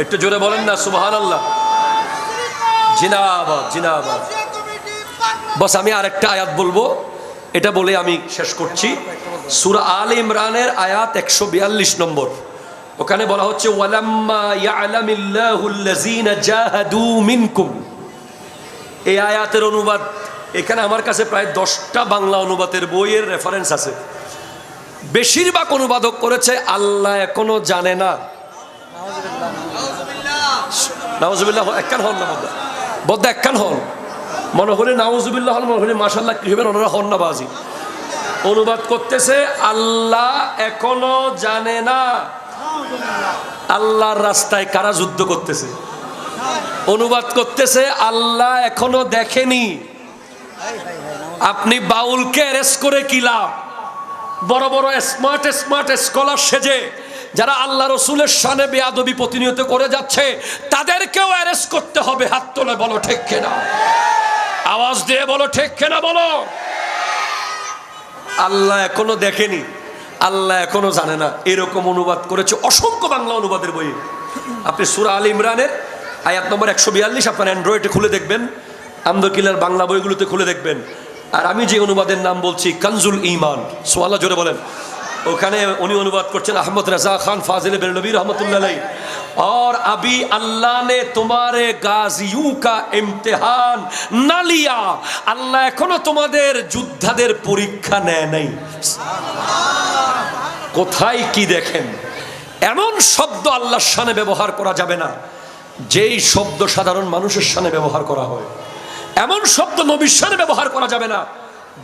Speaker 1: একটু জোরে বলেন না সুবহানাল্লাহ। জিনাবাদ জিনাবাদ। বস আমি আরেকটা আয়াত বলবো, এটা বলে আমি শেষ করছি। সূরা আলে ইমরানের আয়াত 142 নম্বর, ওখানে বলা হচ্ছে ওয়ালাম্মা ইয়ালামিল্লাহুল্লাযীনা জাহাদু মিনকুম। এই আয়াতের অনুবাদ এখানে আমার কাছে প্রায় 10টা বাংলা অনুবাদের বইয়ের রেফারেন্স আছে। বেশিরভাগ অনুবাদক করেছে আল্লাহ এখনো জানে না। নাউজুবিল্লাহ একখান হন না বদ্দা একখান হন, মনে হলে নাউজুবিল্লাহ হন, মনে হলে মাশাআল্লাহ কি হবেন ওনারা হন না বাজি। অনুবাদ করতেছে আল্লাহ এখনো জানে না আল্লাহর রাস্তায় কারা যুদ্ধ করতেছে। অনুবাদ করতেছে আল্লাহ এখনো দেখেনি। আপনি বাউলকে অ্যারেস্ট করে কি লাভ? বড় বড় স্মার্ট স্মার্ট স্কলার সেজে যারা আল্লাহ রসুলের শানে বেয়াদবি প্রতিনিয়ত করে যাচ্ছে, তাদেরকেও অ্যারেস্ট করতে হবে। হাত তোলে বলো ঠিক কিনা, আওয়াজ দিয়ে বলো ঠিক কিনা বলো। আল্লাহ এখনো দেখেনি, আল্লাহ এখনো জানে না, এরকম অনুবাদ করেছে অসংখ্য বাংলা অনুবাদের বই। আপনি সূরা আলে ইমরানের আয়াত নম্বর 142 আপনার অ্যান্ড্রয়েডে খুলে দেখবেন, আমদকিলার বাংলা বইগুলোতে খুলে দেখবেন। আর আমি যে অনুবাদের নাম বলছি কানজুল ঈমান, সুবহানাল্লাহ জোরে বলেন, ওখানে উনি অনুবাদ করছেন আহমদ রাজা খান ফাজিল বেরলভী रहमतुल्लाह अलैह। और अभी अल्लाह ने तुम्हारे गाजियों का इम्तिहान ना लिया, আল্লাহ এখনো তোমাদের যোদ্ধাদের পরীক্ষা নেয় নাই। কোথায় কি দেখেন? এমন শব্দ আল্লাহর শানে ব্যবহার করা যাবে না যেই শব্দ সাধারণ মানুষের শানে ব্যবহার করা হয়। এমন শব্দ নবীর শানে ব্যবহার করা যাবে না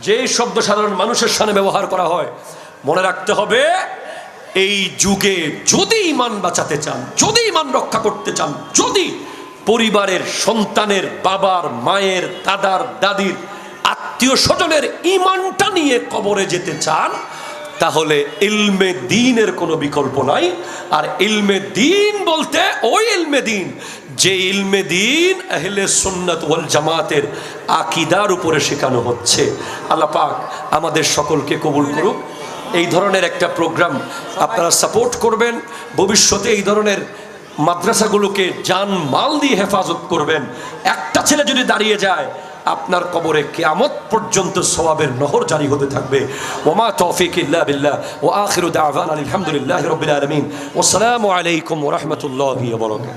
Speaker 1: যেই শব্দ সাধারণ মানুষের শানে ব্যবহার করা হয়। মনে রাখতে হবে, এই যুগে যদি ঈমান বাঁচাতে চান, যদি ঈমান রক্ষা করতে চান, যদি পরিবারের সন্তানের বাবার মায়ের দাদার দাদির আত্মীয় স্বজনের ঈমানটা নিয়ে কবরে যেতে চান, তাহলে ইলমে দ্বীনের কোনো বিকল্প নাই। আর ইলমে দ্বীন বলতে ওই ইলমে দ্বীন যে ইলমে দ্বীন আহলে সুন্নাত ওয়াল জামাতের আকীদার উপরে শেখানো হচ্ছে। আল্লাহ পাক আমাদের সকলকে কবুল করুক। এই ধরনের একটা প্রোগ্রাম আপনারা সাপোর্ট করবেন, ভবিষ্যতে এই ধরনের মাদ্রাসাগুলোকে জান মাল দিয়ে হেফাজত করবেন। একটা ছেলে যদি দাঁড়িয়ে যায়, আপনার কবরে কিয়ামত পর্যন্ত সওয়াবের নহর জারি হতে থাকবে। ওমা তৌফিক ইল্লা বিল্লাহ ওয়া আখিরু দাওয়ানা আলহামদুলিল্লাহি রাব্বিল আলামিন। ওয়াসসালামু আলাইকুম ওয়া রাহমাতুল্লাহি ওয়া বারাকাতুহু।